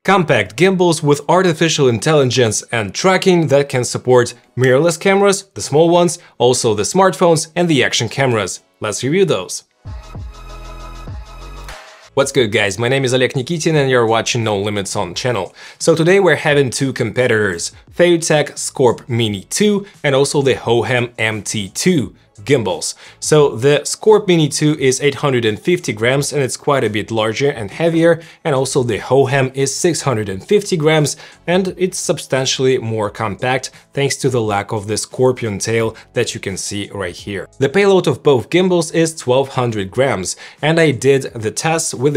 Compact gimbals with artificial intelligence and tracking that can support mirrorless cameras, the small ones, also the smartphones and the action cameras. Let's review those. What's good, guys? My name is Oleg Nikitin and you're watching No Limits on channel. So today we're having two competitors, FeiyuTech Scorp Mini 2 and also the Hohem MT2 gimbals. So the Scorp Mini 2 is 850 grams and it's quite a bit larger and heavier, and also the Hohem is 650 grams and it's substantially more compact thanks to the lack of the scorpion tail that you can see right here. The payload of both gimbals is 1200 grams and I did the tests with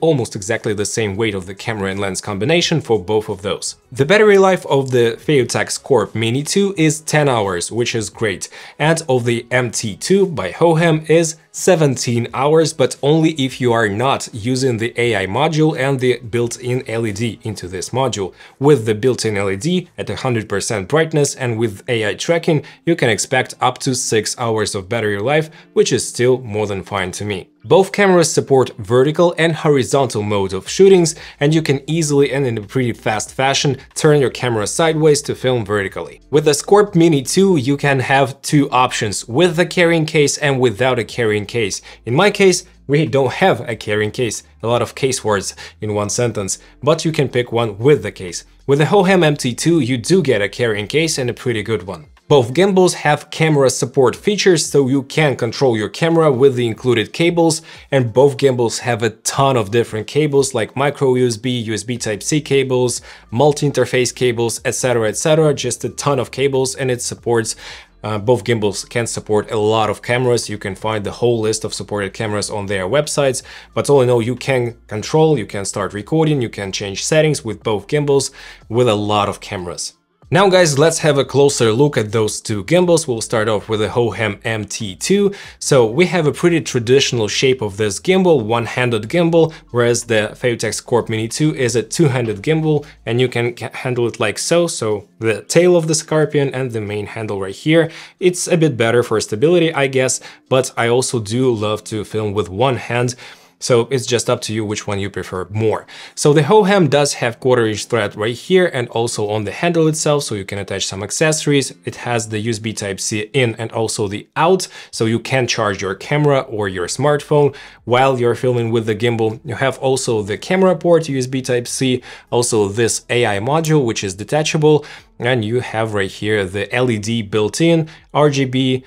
almost exactly the same weight of the camera and lens combination for both of those. The battery life of the FeiyuTech Scorp Mini 2 is 10 hours, which is great, and of the MT2 by Hohem is 17 hours, but only if you are not using the AI module and the built-in LED into this module. With the built-in LED at 100% brightness and with AI tracking, you can expect up to 6 hours of battery life, which is still more than fine to me. Both cameras support vertical and horizontal mode of shootings, and you can easily and in a pretty fast fashion turn your camera sideways to film vertically. With the Scorp Mini 2, you can have two options, with a carrying case and without a carrying case. In my case, we don't have a carrying case, a lot of case words in one sentence, but you can pick one with the case. With the Hohem MT2, you do get a carrying case and a pretty good one. Both gimbals have camera support features, so you can control your camera with the included cables, and both gimbals have a ton of different cables like micro USB, USB Type-C cables, multi-interface cables, etc, just a ton of cables, and it supports both gimbals can support a lot of cameras. You can find the whole list of supported cameras on their websites, but all in all, you can control, you can start recording, you can change settings with both gimbals with a lot of cameras. Now guys, let's have a closer look at those two gimbals. We'll start off with the Hohem MT2. So we have a pretty traditional shape of this gimbal, one-handed gimbal, whereas the FeiyuTech Scorp Mini 2 is a two-handed gimbal, and you can handle it like so. So the tail of the scorpion and the main handle right here. It's a bit better for stability, I guess, but I also do love to film with one hand. So it's just up to you which one you prefer more. So the Hohem does have 1/4-inch thread right here and also on the handle itself, so you can attach some accessories. It has the USB Type-C in and also the out, so you can charge your camera or your smartphone while you're filming with the gimbal. You have also the camera port, USB Type-C, also this AI module, which is detachable, and you have right here the LED built-in, RGB,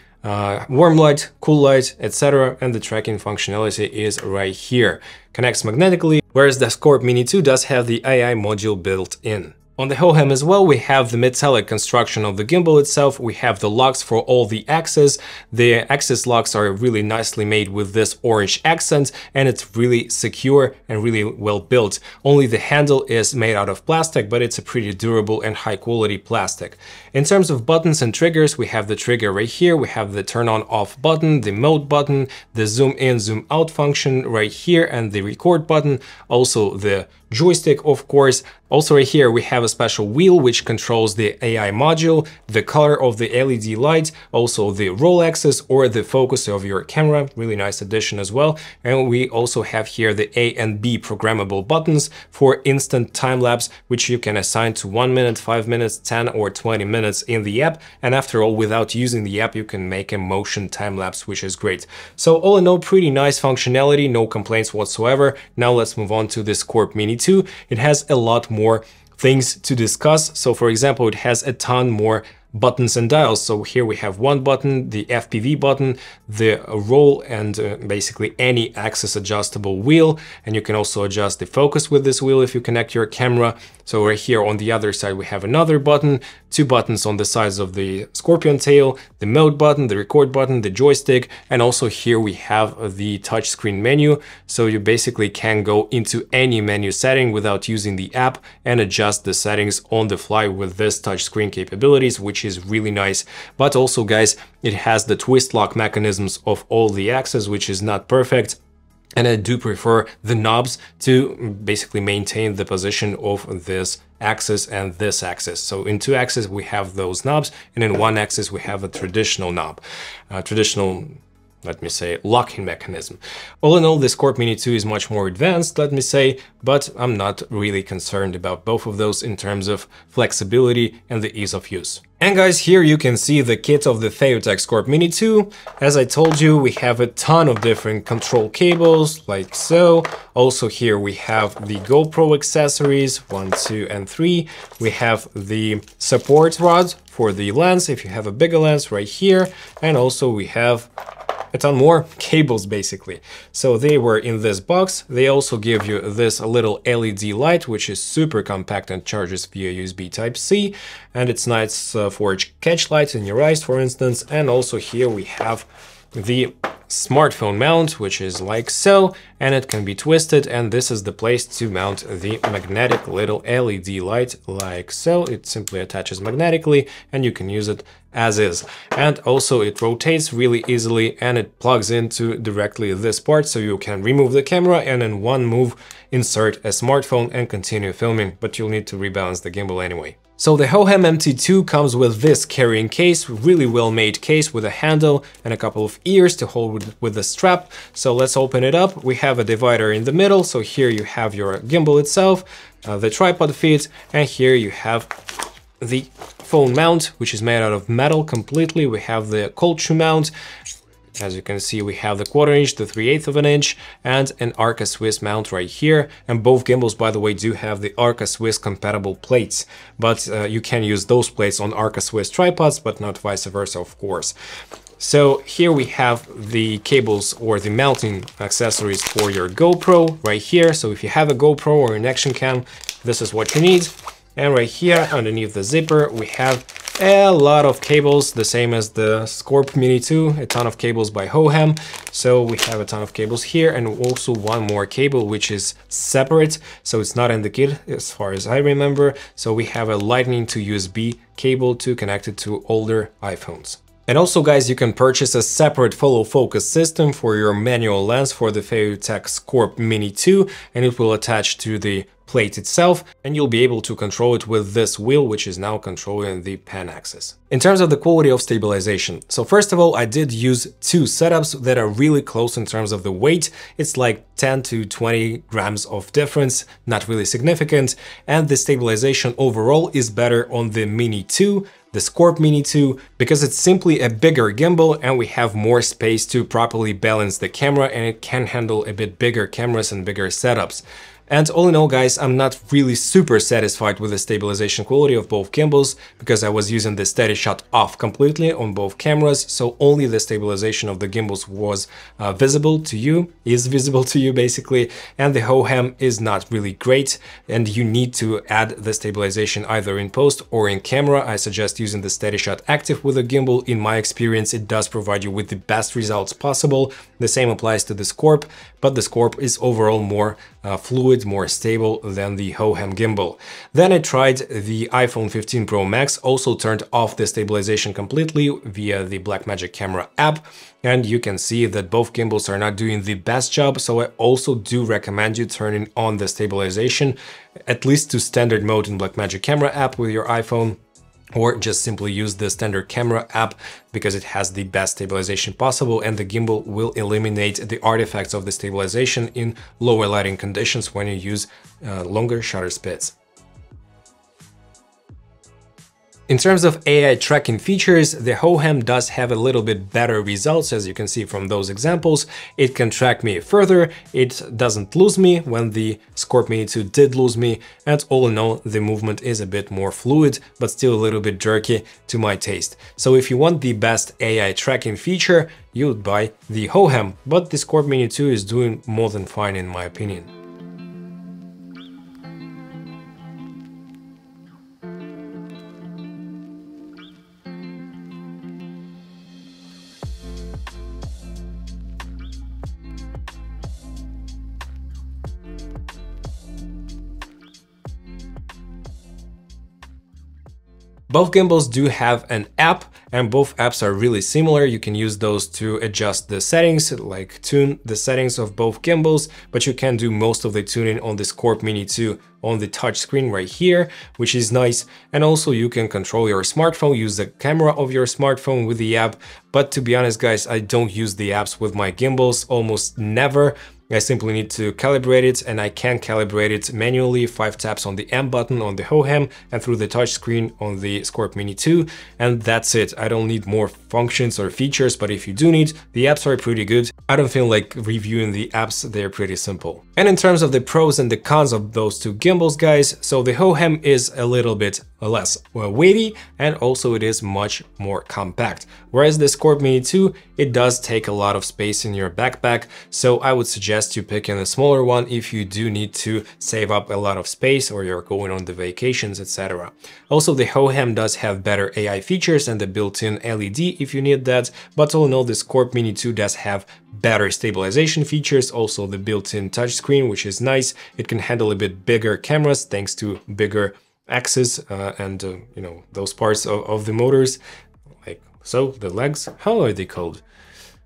warm light, cool light, etc, and the tracking functionality is right here. Connects magnetically, whereas the Scorp Mini 2 does have the AI module built in. On the Hohem as well, we have the metallic construction of the gimbal itself. We have the locks for all the axes. The axis locks are really nicely made with this orange accent, and it's really secure and really well built. Only the handle is made out of plastic, but it's a pretty durable and high quality plastic. In terms of buttons and triggers, we have the trigger right here. We have the turn on off button, the mode button, the zoom in, zoom out function right here, and the record button. Also the joystick, of course. Also right here we have a special wheel which controls the AI module, the color of the LED light, also the roll axis or the focus of your camera, really nice addition as well. And we also have here the A and B programmable buttons for instant time-lapse, which you can assign to 1 minute, 5 minutes, 10 or 20 minutes in the app. And after all, without using the app, you can make a motion time-lapse, which is great. So all in all, pretty nice functionality, no complaints whatsoever. Now let's move on to the Scorp Mini 2. It has a lot more things to discuss. So for example, it has a ton more buttons and dials. So here we have one button, the FPV button, the roll, and basically any axis adjustable wheel. And you can also adjust the focus with this wheel if you connect your camera. So right here on the other side, we have another button, two buttons on the sides of the scorpion tail, the mode button, the record button, the joystick, and also here we have the touchscreen menu. So you basically can go into any menu setting without using the app and adjust the settings on the fly with this touchscreen capabilities, which is really nice. But also, guys, it has the twist lock mechanisms of all the axes, which is not perfect. And I do prefer the knobs to basically maintain the position of this axis and this axis. So in two axes we have those knobs, and in one axis we have a traditional knob, traditional let me say, locking mechanism. All in all, the Scorp Mini 2 is much more advanced, let me say, but I'm not really concerned about both of those in terms of flexibility and the ease of use. And guys, here you can see the kit of the FeiyuTech Scorp Mini 2. As I told you, we have a ton of different control cables, like so. Also here we have the GoPro accessories, 1, 2, and 3. We have the support rod for the lens, if you have a bigger lens, right here. And also we have a ton more cables, basically. So they were in this box. They also give you this little LED light, which is super compact and charges via USB Type-C. And it's nice for catch lights in your eyes, for instance. And also here we have the smartphone mount, which is like so, and it can be twisted, and this is the place to mount the magnetic little LED light, like so. It simply attaches magnetically and you can use it as is. And also it rotates really easily and it plugs into directly this part, so you can remove the camera and in one move insert a smartphone and continue filming, but you'll need to rebalance the gimbal anyway. So the Hohem MT2 comes with this carrying case, really well made case with a handle and a couple of ears to hold with the strap. So let's open it up. We have a divider in the middle. So here you have your gimbal itself, the tripod feet, and here you have the phone mount, which is made out of metal completely. We have the cold shoe mount. As you can see, we have the 1/4 inch, the 3/8 of an inch, and an Arca Swiss mount right here. And both gimbals, by the way, do have the Arca Swiss compatible plates, but you can use those plates on Arca Swiss tripods, but not vice versa, of course. So here we have the cables or the mounting accessories for your GoPro right here. So if you have a GoPro or an action cam, this is what you need. And right here underneath the zipper, we have a lot of cables, the same as the Scorp Mini 2, a ton of cables by Hohem. So we have a ton of cables here, and also one more cable which is separate, so it's not in the kit as far as I remember. So we have a Lightning to USB cable to connect it to older iPhones. And also, guys, you can purchase a separate follow focus system for your manual lens for the FeiyuTech Scorp Mini 2, and it will attach to the plate itself, and you'll be able to control it with this wheel, which is now controlling the pan axis. In terms of the quality of stabilization, so first of all, I did use two setups that are really close in terms of the weight. It's like 10 to 20 grams of difference, not really significant, and the stabilization overall is better on the Mini 2, the Scorp Mini 2, because it's simply a bigger gimbal and we have more space to properly balance the camera, and it can handle a bit bigger cameras and bigger setups. And all in all, guys, I'm not really super satisfied with the stabilization quality of both gimbals, because I was using the steady shot off completely on both cameras, so only the stabilization of the gimbals was visible to you basically, and the Hohem is not really great, and you need to add the stabilization either in post or in camera. I suggest using the steady shot active with a gimbal. In my experience, it does provide you with the best results possible. The same applies to the Scorp, but the Scorp is overall more fluid, more stable than the Hohem gimbal. Then I tried the iPhone 15 Pro Max, also turned off the stabilization completely via the Blackmagic camera app, and you can see that both gimbals are not doing the best job, so I also do recommend you turning on the stabilization, at least to standard mode in Blackmagic camera app with your iPhone, or just simply use the standard camera app because it has the best stabilization possible, and the gimbal will eliminate the artifacts of the stabilization in lower lighting conditions when you use longer shutter speeds. In terms of AI tracking features, the Hohem does have a little bit better results, as you can see from those examples. It can track me further, it doesn't lose me when the Scorp Mini 2 did lose me, and all in all, the movement is a bit more fluid, but still a little bit jerky to my taste. So if you want the best AI tracking feature, you would buy the Hohem, but the Scorp Mini 2 is doing more than fine in my opinion. Both gimbals do have an app, and both apps are really similar. You can use those to adjust the settings, like tune the settings of both gimbals, but you can do most of the tuning on the Scorp Mini 2 on the touch screen right here, which is nice. And also you can control your smartphone, use the camera of your smartphone with the app. But to be honest, guys, I don't use the apps with my gimbals, almost never. I simply need to calibrate it, and I can calibrate it manually, 5 taps on the M button on the Hohem and through the touch screen on the Scorp Mini 2, and that's it. I don't need more functions or features, but if you do need, the apps are pretty good. I don't feel like reviewing the apps, they're pretty simple. And in terms of the pros and the cons of those two gimbals, guys, so the Hohem is a little bit less weighty, and also it is much more compact. Whereas the Scorp Mini 2, it does take a lot of space in your backpack, so I would suggest you picking a smaller one if you do need to save up a lot of space or you're going on the vacations, etc. Also, the Hohem does have better AI features and the built-in LED if you need that, but all in all, the Scorp Mini 2 does have better stabilization features, also the built-in touchscreen, which is nice. It can handle a bit bigger cameras thanks to bigger axis and you know, those parts of the motors, like so, the legs, how are they called?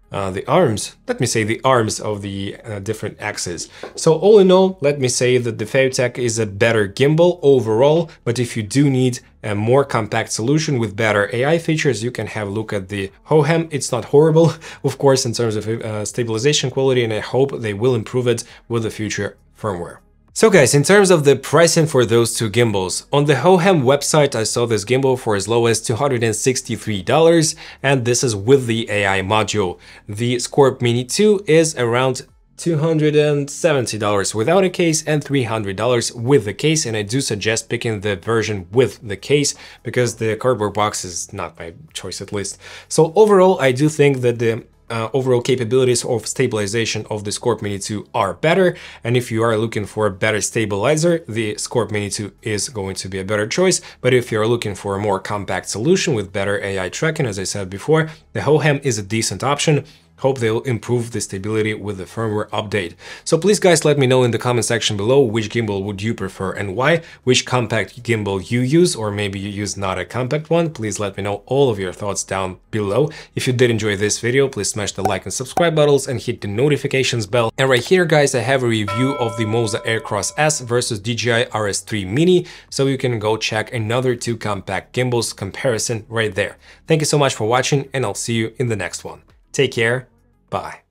The arms, let me say the arms of the different axes. So all in all, let me say that the FeiyuTech is a better gimbal overall, but if you do need a more compact solution with better AI features, you can have a look at the Hohem. It's not horrible, of course, in terms of stabilization quality, and I hope they will improve it with the future firmware. So guys, in terms of the pricing for those two gimbals, on the Hohem website I saw this gimbal for as low as $263, and this is with the AI module. The Scorp Mini 2 is around $270 without a case and $300 with the case, and I do suggest picking the version with the case because the cardboard box is not my choice, at least. So overall, I do think that the overall capabilities of stabilization of the Scorp Mini 2 are better, and if you are looking for a better stabilizer, the Scorp Mini 2 is going to be a better choice. But if you're looking for a more compact solution with better AI tracking, as I said before, the Hohem is a decent option. Hope they'll improve the stability with the firmware update. So please guys, let me know in the comment section below which gimbal would you prefer and why, which compact gimbal you use, or maybe you use not a compact one. Please let me know all of your thoughts down below. If you did enjoy this video, please smash the like and subscribe buttons and hit the notifications bell. And right here guys, I have a review of the Moza Aircross S versus DJI RS3 Mini, so you can go check another two compact gimbals comparison right there. Thank you so much for watching, and I'll see you in the next one. Take care. Bye.